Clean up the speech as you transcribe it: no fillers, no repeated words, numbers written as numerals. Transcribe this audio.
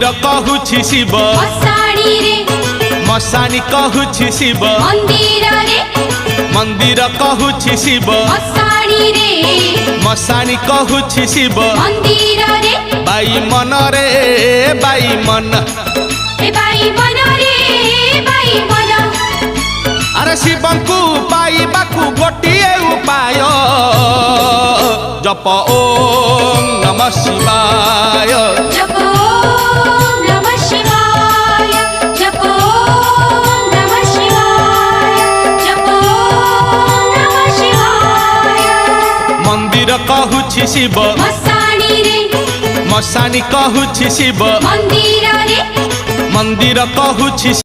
मंदिर कहूछि शिव मशाणी रे मशानी कहूछि शिव मंदिर रे मंदिर कहूछि शिव मशाणी रे मशानी कहूछि शिव मंदिर रे बाई मन रे बाई मन ए बाई मन रे बाई मन अरे शिवंकु पाइबाकु गोटिए उपाय जप ओम नमः शिवाय जप ओम नमः शिवाय जप ओम नमः शिवाय जप ओम नमः शिवाय मंदिर कहूछि शिव मशाणी रे मशानी कहूछि शिव मंदिर रे मंदिर कहूछि